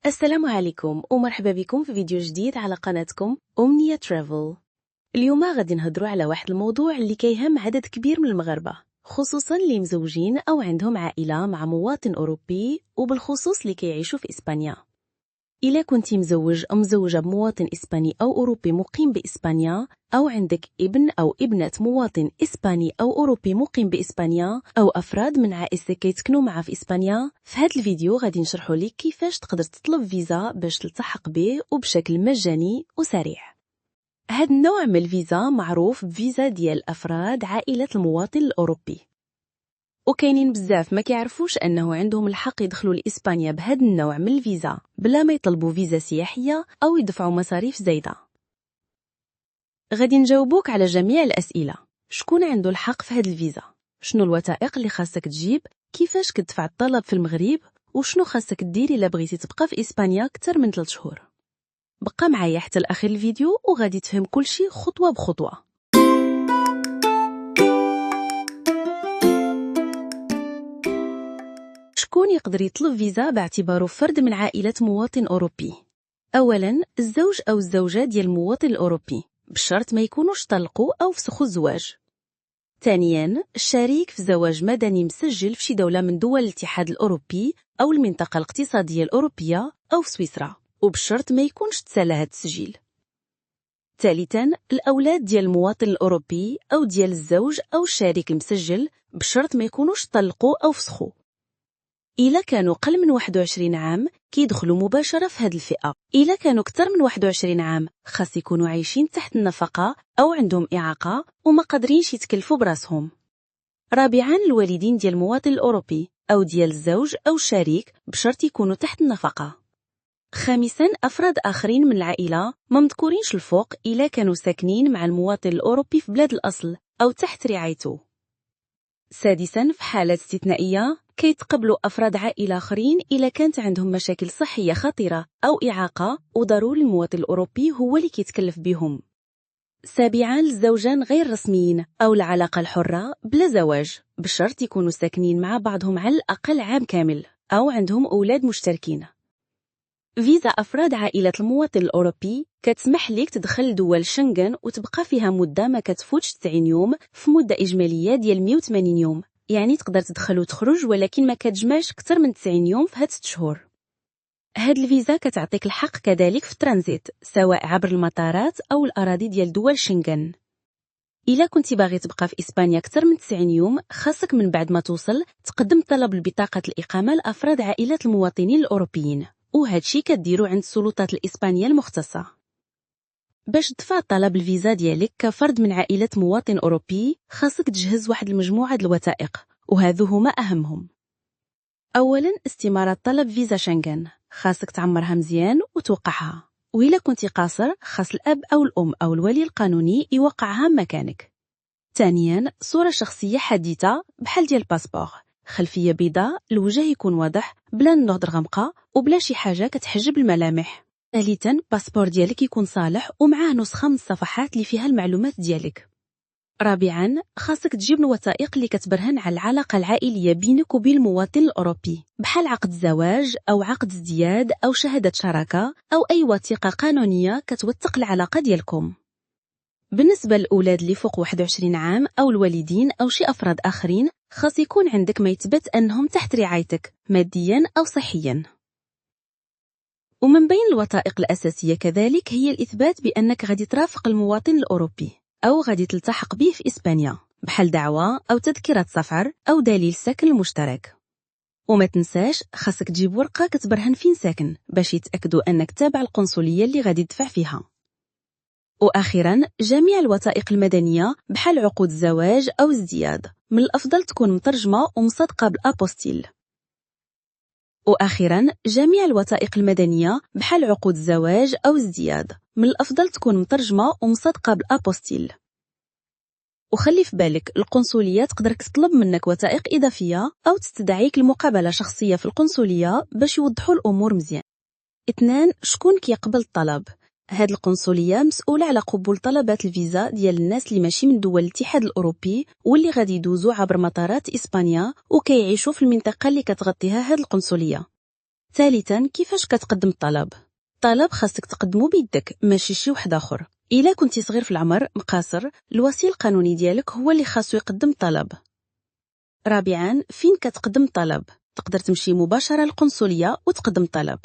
السلام عليكم ومرحبا بكم في فيديو جديد على قناتكم أمنية ترافل. اليوم غادي نهضروا على واحد الموضوع اللي كيهم عدد كبير من المغاربة، خصوصا اللي مزوجين أو عندهم عائلة مع مواطن أوروبي، وبالخصوص اللي كيعيشوا في إسبانيا. إلا كنتي مزوج أو مزوجة بمواطن إسباني أو أوروبي مقيم بإسبانيا، أو عندك ابن أو ابنة مواطن إسباني أو أوروبي مقيم بإسبانيا، أو أفراد من عائلتك كيتسكنوا معاه في إسبانيا، في هذا الفيديو غادي نشرحوا لك كيفاش تقدر تطلب فيزا باش تلتحق به وبشكل مجاني وسريع. هذا النوع من الفيزا معروف بفيزا ديال أفراد عائلة المواطن الأوروبي، وكاينين بزاف ما كيعرفوش أنه عندهم الحق يدخلوا لإسبانيا بهذا النوع من الفيزا بلا ما يطلبوا فيزا سياحية أو يدفعوا مصاريف زايدة. غادي نجاوبوك على جميع الأسئلة: شكون عنده الحق في هذه الفيزا؟ شنو الوثائق اللي خاصك تجيب؟ كيفاش كتدفع الطلب في المغرب؟ وشنو خاصك ديري إلا بغيتي تبقى في إسبانيا أكثر من 3 شهور؟ بقى معايا حتى الأخير الفيديو وغادي تفهم كل شيء خطوة بخطوة. شكون يقدر يطلب فيزا باعتباره فرد من عائلة مواطن أوروبي؟ أولاً، الزوج أو الزوجة ديال المواطن الأوروبي، بشرط ما يكونوش طلقوا أو فسخوا الزواج. ثانياً، الشريك في زواج مدني مسجل في شي دولة من دول الاتحاد الأوروبي أو المنطقة الاقتصادية الأوروبية أو في سويسرا، وبشرط ما يكونش تسالى هاد التسجيل. ثالثاً، الأولاد ديال المواطن الأوروبي أو ديال الزوج أو الشريك المسجل، بشرط ما يكونوش طلقوا أو فسخوا. إلا كانوا قل من 21 عام كيدخلوا مباشرة في هذه الفئة. إلا كانوا أكثر من 21 عام خاص يكونوا عايشين تحت النفقة أو عندهم إعاقة وما قادرينش يتكلفوا براسهم. رابعاً، الوالدين ديال المواطن الأوروبي أو ديال الزوج أو الشريك بشرط يكونوا تحت النفقة. خامساً، أفراد آخرين من العائلة ما مذكورينش الفوق إلا كانوا ساكنين مع المواطن الأوروبي في بلاد الأصل أو تحت رعايته. سادساً، في حالات استثنائية كيتقبلوا أفراد عائلة آخرين إلا كانت عندهم مشاكل صحية خطيرة أو إعاقة وضروري المواطن الأوروبي هو اللي كيتكلف بهم. سابعاً، الزوجان غير رسميين أو العلاقة الحرة بلا زواج، بشرط يكونوا ساكنين مع بعضهم على الأقل عام كامل أو عندهم أولاد مشتركين. فيزا أفراد عائلة المواطن الأوروبي كتسمح لك تدخل لدول شنغن وتبقى فيها مدة ما كتفوتش 90 يوم في مدة إجمالية ديال 180 يوم، يعني تقدر تدخل وتخرج ولكن ما كتجمعش أكثر من 90 يوم في هاد 6 شهور. هاد الفيزا كتعطيك الحق كذلك في الترانزيت سواء عبر المطارات أو الأراضي ديال دول شنغن. إلا كنتي باغي تبقى في إسبانيا أكثر من 90 يوم خاصك من بعد ما توصل تقدم طلب لبطاقة الإقامة لأفراد عائلة المواطنين الأوروبيين، وهادشي كديرو عند السلطات الإسبانية المختصة. باش تدفع طلب الفيزا ديالك كفرد من عائلة مواطن أوروبي خاصك تجهز واحد المجموعة الوثائق، وهذو هما أهمهم. أولاً، استمارة طلب فيزا شنغن، خاصك تعمرها مزيان وتوقعها، وإلا كنتي قاصر خاص الأب أو الأم أو الولي القانوني يوقعها مكانك. ثانياً، صورة شخصية حديثة بحال ديال الباسبور، خلفية بيضاء، الوجه يكون واضح بلا النضر غامقة وبلا شي حاجة كتحجب الملامح. ثالثاً، باسبور ديالك يكون صالح ومعاه نسخة من الصفحات اللي فيها المعلومات ديالك. رابعاً، خاصك تجيب الوثائق اللي كتبرهن على العلاقة العائلية بينك وبين المواطن الأوروبي، بحال عقد زواج أو عقد ازدياد أو شهادة شراكة أو أي وثيقة قانونية كتوثق العلاقة ديالكم. بالنسبة للأولاد اللي فوق 21 عام أو الوالدين أو شي أفراد آخرين خاص يكون عندك ما يثبت أنهم تحت رعايتك مادياً أو صحياً. ومن بين الوثائق الأساسية كذلك هي الإثبات بأنك غادي ترافق المواطن الأوروبي أو غادي تلتحق به في إسبانيا، بحال دعوة أو تذكرة سفر أو دليل سكن المشترك. وما تنساش خاصك تجيب ورقة كتبرهن فين ساكن باش يتأكدوا أنك تابع القنصلية اللي غادي تدفع فيها. وأخيراً، جميع الوثائق المدنية بحال عقود الزواج أو ازدياد من الأفضل تكون مترجمة ومصدقة بالأبوستيل. وأخيراً، جميع الوثائق المدنية بحال عقود الزواج أو ازدياد من الأفضل تكون مترجمة ومصدقة بالأبوستيل. وخلي في بالك القنصلية تقدر تطلب منك وثائق إضافية أو تستدعيك لمقابلة شخصية في القنصلية باش يوضحوا الأمور مزيان. 2. شكون كيقبل الطلب؟ هاد القنصلية مسؤولة على قبول طلبات الفيزا ديال الناس اللي ماشي من دول الاتحاد الأوروبي واللي غادي يدوزوا عبر مطارات إسبانيا وكيعيشوا في المنطقة اللي كتغطيها هاد القنصلية. ثالثا، كيفاش كتقدم الطلب؟ الطلب خاصك تقدمو بيدك ماشي شي واحد اخر. الا كنتي صغير في العمر مقاصر، الوسيل القانوني ديالك هو اللي خاصو يقدم الطلب. رابعا، فين كتقدم الطلب؟ تقدر تمشي مباشرة للقنصلية وتقدم طلب.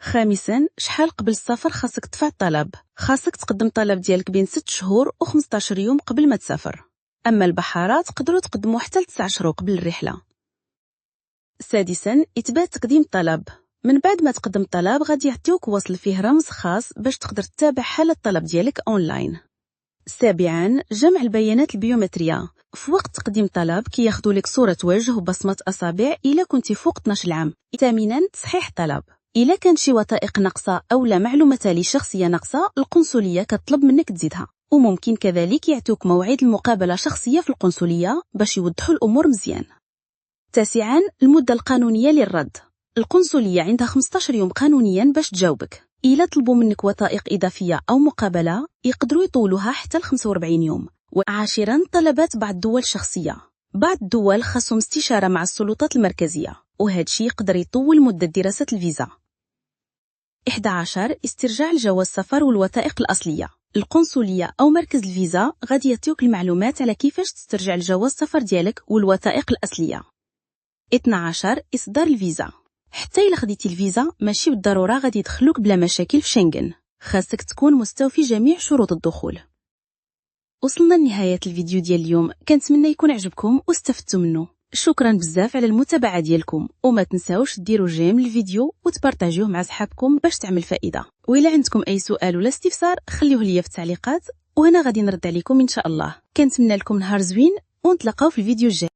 خامسا، شحال قبل السفر خاصك تدفع الطلب؟ خاصك تقدم الطلب ديالك بين 6 شهور و15 يوم قبل ما تسافر. اما البحارات تقدروا تقدموا حتى 9 شهور قبل الرحلة. سادسا، اثبات تقديم الطلب. من بعد ما تقدم الطلب غادي يعطيوك وصل فيه رمز خاص باش تقدر تتابع حالة الطلب ديالك اونلاين. سابعا، جمع البيانات البيومترية. في وقت تقديم الطلب كياخدوا لك صورة وجه وبصمة أصابع إلا كنتي فوق 12 عام. ثامنا، تصحيح الطلب. إلا كان شي وثائق ناقصة أو لا معلومة تالي شخصية ناقصة، القنصلية كتطلب منك تزيدها. وممكن كذلك يعطوك موعد المقابلة شخصية في القنصلية باش يوضحوا الأمور مزيان. تاسعا، المدة القانونية للرد. القنصلية عندها 15 يوم قانونيا باش تجاوبك. إلا طلبوا منك وثائق إضافية أو مقابلة يقدروا يطولوها حتى 45 يوم. وعاشرا، طلبات بعض الدول الشخصية. بعض الدول خاصهم استشارة مع السلطات المركزية، وهذا الشيء يقدر يطول مدة دراسة الفيزا. 11، استرجاع الجواز السفر والوثائق الأصلية. القنصلية أو مركز الفيزا غادي يعطيوك المعلومات على كيفاش تسترجع الجواز السفر ديالك والوثائق الأصلية. 12، إصدار الفيزا. حتى إلا خديتي الفيزا ماشي بالضرورة غادي يدخلوك بلا مشاكل في شنغن، خاصك تكون مستوفي جميع شروط الدخول. وصلنا لنهاية الفيديو ديال اليوم، كنتمنى يكون عجبكم واستفدتوا منه. شكرا بزاف على المتابعة ديالكم، وما تنساوش ديروا جيم للفيديو وتبارطاجيوه مع صحابكم باش تعمل فائدة. وإلا عندكم أي سؤال ولا استفسار خليوه ليا في التعليقات، وأنا غادي نرد عليكم إن شاء الله. كنتمنى لكم نهار زوين ونتلاقاو في الفيديو الجاي.